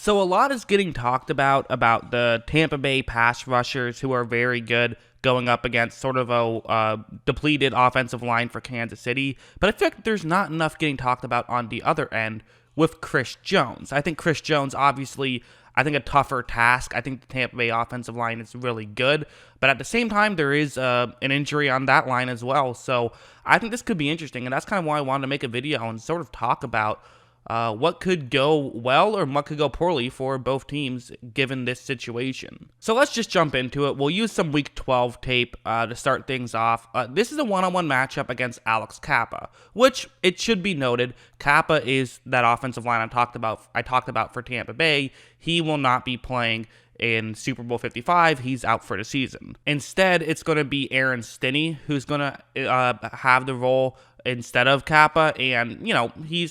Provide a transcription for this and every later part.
So a lot is getting talked about the Tampa Bay pass rushers who are very good going up against sort of a depleted offensive line for Kansas City. But I feel like there's not enough getting talked about on the other end with Chris Jones. I think Chris Jones, obviously, I think a tougher task. I think the Tampa Bay offensive line is really good. But at the same time, there is an injury on that line as well. So I think this could be interesting. And that's kind of why I wanted to make a video and sort of talk about what could go well or what could go poorly for both teams given this situation. So let's just jump into it. We'll use some Week 12 tape to start things off. This is a one-on-one matchup against Alex Cappa, which it should be noted, Cappa is that offensive line I talked about for Tampa Bay. He will not be playing in Super Bowl 55. He's out for the season. Instead, it's going to be Aaron Stinnie who's going to have the role instead of Cappa, and he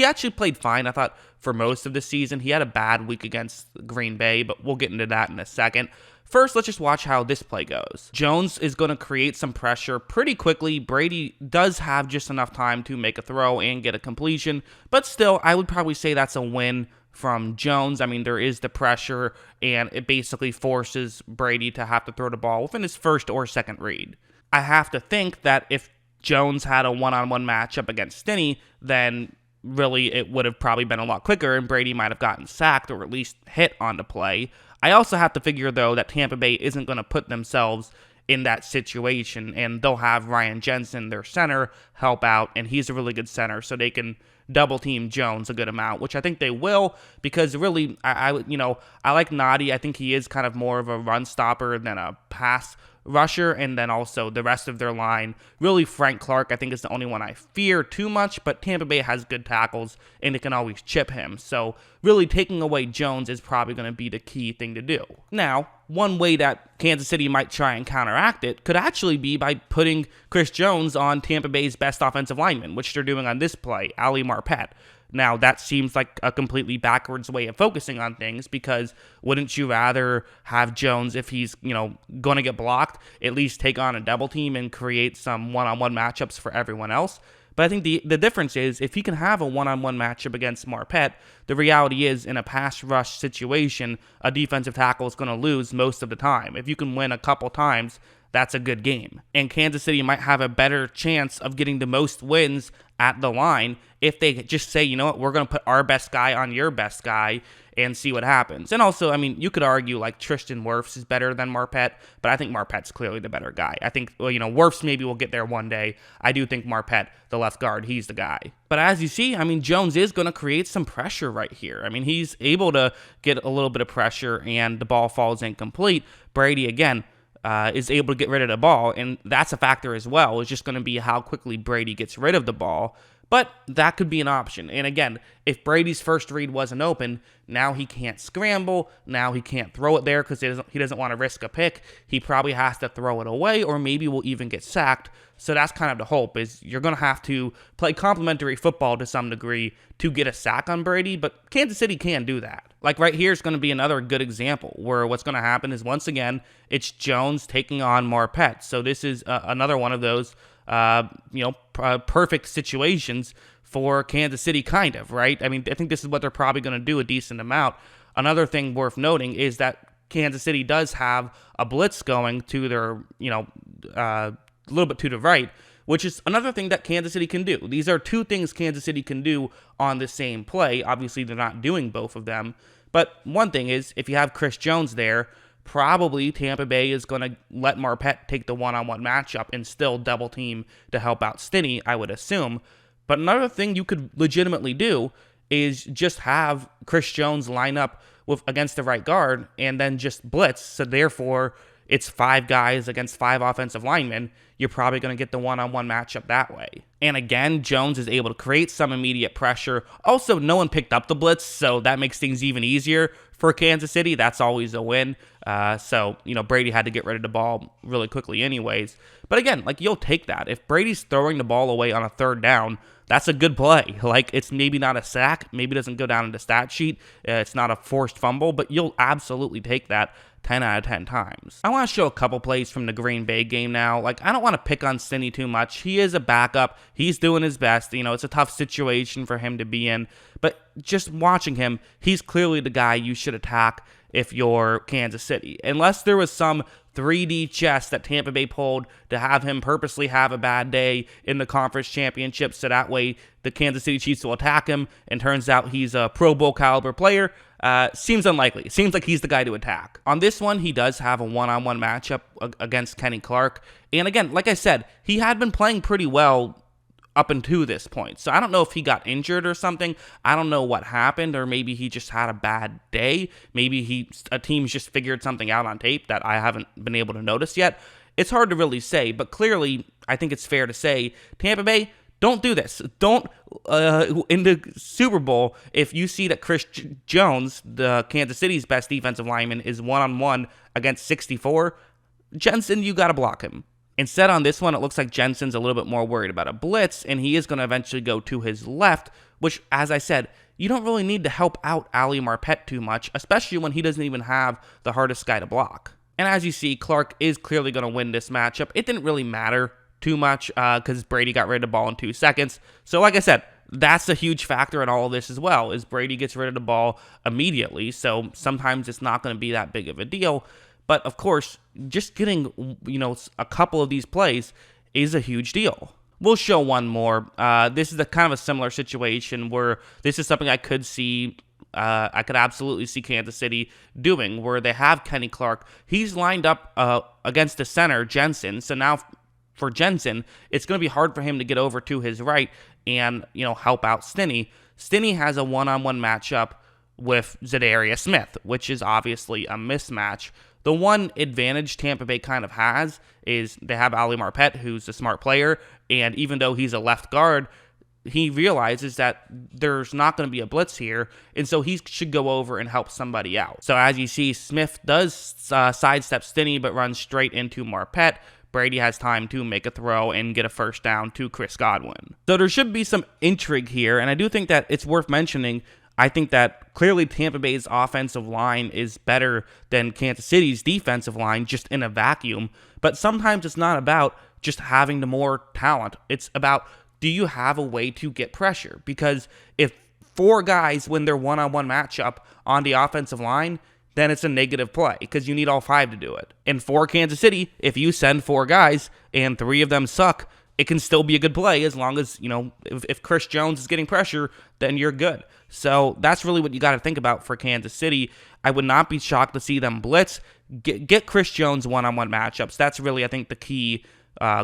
actually played fine. I thought for most of the season. He had a bad week against Green Bay, but we'll get into that in a second. First, let's just watch how this play goes. Jones is going to create some pressure pretty quickly. Brady does have just enough time to make a throw and get a completion, but still, I would probably say that's a win from Jones. I mean, there is the pressure, and it basically forces Brady to have to throw the ball within his first or second read. I have to think that if Jones had a one-on-one matchup against Stinnie, then really it would have probably been a lot quicker and Brady might have gotten sacked or at least hit on the play. I also have to figure, though, that Tampa Bay isn't going to put themselves in that situation, and they'll have Ryan Jensen, their center, help out, and he's a really good center, so they can double team Jones a good amount, which I think they will, because really, I like Noddy. I think he is kind of more of a run stopper than a pass rusher, and then also the rest of their line. Really, Frank Clark, I think, is the only one I fear too much, but Tampa Bay has good tackles, and it can always chip him. So really, taking away Jones is probably going to be the key thing to do. Now, one way that Kansas City might try and counteract it could actually be by putting Chris Jones on Tampa Bay's best offensive lineman, which they're doing on this play, Ali Marpet. Now, that seems like a completely backwards way of focusing on things, because wouldn't you rather have Jones, if he's, going to get blocked, at least take on a double team and create some one-on-one matchups for everyone else? But I think the difference is, if he can have a one-on-one matchup against Marpet, the reality is, in a pass rush situation, a defensive tackle is going to lose most of the time. If you can win a couple times, that's a good game. And Kansas City might have a better chance of getting the most wins at the line if they just say, you know what, we're going to put our best guy on your best guy and see what happens. And also, I mean, you could argue like Tristan Wirfs is better than Marpet, but I think Marpet's clearly the better guy. I think, Wirfs maybe will get there one day. I do think Marpet, the left guard, he's the guy. But as you see, I mean, Jones is going to create some pressure right here. I mean, he's able to get a little bit of pressure and the ball falls incomplete. Brady, again, is able to get rid of the ball, and that's a factor as well. It's just going to be how quickly Brady gets rid of the ball, but that could be an option. And again, if Brady's first read wasn't open, now he can't scramble, now he can't throw it there because he doesn't want to risk a pick. He probably has to throw it away, or maybe will even get sacked. So that's kind of the hope, is you're going to have to play complementary football to some degree to get a sack on Brady, but Kansas City can do that. Like right here is going to be another good example where what's going to happen is, once again, it's Jones taking on Marpet. So this is another one of those, perfect situations for Kansas City, kind of, right? I mean, I think this is what they're probably going to do a decent amount. Another thing worth noting is that Kansas City does have a blitz going to their, a little bit to the right, which is another thing that Kansas City can do. These are two things Kansas City can do on the same play. Obviously, they're not doing both of them. But one thing is, if you have Chris Jones there, probably Tampa Bay is going to let Marpet take the one-on-one matchup and still double team to help out Stinnie, I would assume. But another thing you could legitimately do is just have Chris Jones line up against the right guard and then just blitz. So therefore, it's 5 guys against 5 offensive linemen. You're probably going to get the one-on-one matchup that way. And again, Jones is able to create some immediate pressure. Also, no one picked up the blitz, so that makes things even easier for Kansas City. That's always a win. Brady had to get rid of the ball really quickly anyways. But again, you'll take that. If Brady's throwing the ball away on a third down, that's a good play. Like, it's maybe not a sack, maybe doesn't go down in the stat sheet, it's not a forced fumble, but you'll absolutely take that 10 out of 10 times. I want to show a couple plays from the Green Bay game now. Like, I don't want to pick on Stinnie too much. He is a backup. He's doing his best. You know, it's a tough situation for him to be in. But just watching him, he's clearly the guy you should attack if you're Kansas City. Unless there was some 3D chess that Tampa Bay pulled to have him purposely have a bad day in the conference championship so that way the Kansas City Chiefs will attack him and turns out he's a Pro Bowl caliber player. Seems unlikely. Seems like he's the guy to attack. On this one, he does have a one-on-one matchup against Kenny Clark. And again, like I said, he had been playing pretty well up until this point. So I don't know if he got injured or something. I don't know what happened, or maybe he just had a bad day. Maybe a team's just figured something out on tape that I haven't been able to notice yet. It's hard to really say, but clearly, I think it's fair to say, Tampa Bay, don't do this. Don't, in the Super Bowl, if you see that Chris Jones, the Kansas City's best defensive lineman, is one-on-one against 64, Jensen, you got to block him. Instead, on this one, it looks like Jensen's a little bit more worried about a blitz, and he is going to eventually go to his left, which, as I said, you don't really need to help out Ali Marpet too much, especially when he doesn't even have the hardest guy to block. And as you see, Clark is clearly going to win this matchup. It didn't really matter too much because Brady got rid of the ball in 2 seconds. So like I said, that's a huge factor in all of this as well, is Brady gets rid of the ball immediately. So sometimes it's not going to be that big of a deal. But of course, just getting, a couple of these plays is a huge deal. We'll show one more. This is a kind of a similar situation where this is something I could see. I could absolutely see Kansas City doing, where they have Kenny Clark. He's lined up against the center, Jensen. So now for Jensen, it's going to be hard for him to get over to his right and, help out Stinnie. Stinnie has a one-on-one matchup with Za'Darius Smith, which is obviously a mismatch. The one advantage Tampa Bay kind of has is they have Ali Marpet, who's a smart player, and even though he's a left guard, he realizes that there's not going to be a blitz here, and so he should go over and help somebody out. So as you see, Smith does sidestep Stinnie, but runs straight into Marpet. Brady has time to make a throw and get a first down to Chris Godwin. So there should be some intrigue here, and I do think that it's worth mentioning. I think that clearly Tampa Bay's offensive line is better than Kansas City's defensive line just in a vacuum. But sometimes it's not about just having the more talent. It's about, do you have a way to get pressure? Because if 4 guys win their one-on-one matchup on the offensive line, then it's a negative play because you need all 5 to do it. And for Kansas City, if you send 4 guys and 3 of them suck, it can still be a good play as long as, if Chris Jones is getting pressure, then you're good. So that's really what you got to think about for Kansas City. I would not be shocked to see them blitz. Get Chris Jones one-on-one matchups. That's really, I think, the key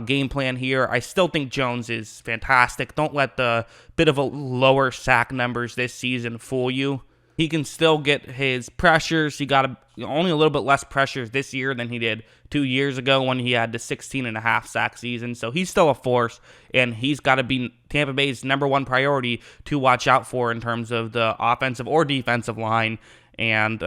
game plan here. I still think Jones is fantastic. Don't let the bit of a lower sack numbers this season fool you. He can still get his pressures. He got only a little bit less pressures this year than he did 2 years ago when he had the 16.5 sack season. So he's still a force, and he's got to be Tampa Bay's #1 priority to watch out for in terms of the offensive or defensive line. And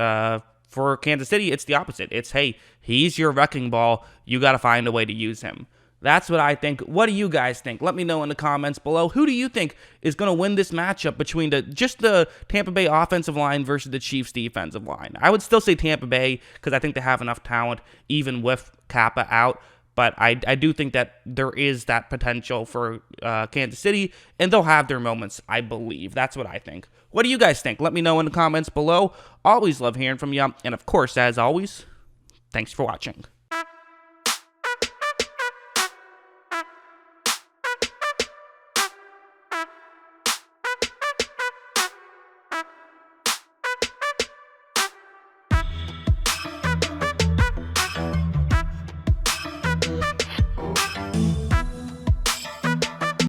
for Kansas City, it's the opposite. It's, hey, he's your wrecking ball. You got to find a way to use him. That's what I think. What do you guys think? Let me know in the comments below. Who do you think is going to win this matchup between the Tampa Bay offensive line versus the Chiefs defensive line? I would still say Tampa Bay because I think they have enough talent even with Kappa out. But I do think that there is that potential for Kansas City, and they'll have their moments, I believe. That's what I think. What do you guys think? Let me know in the comments below. Always love hearing from you. And of course, as always, thanks for watching.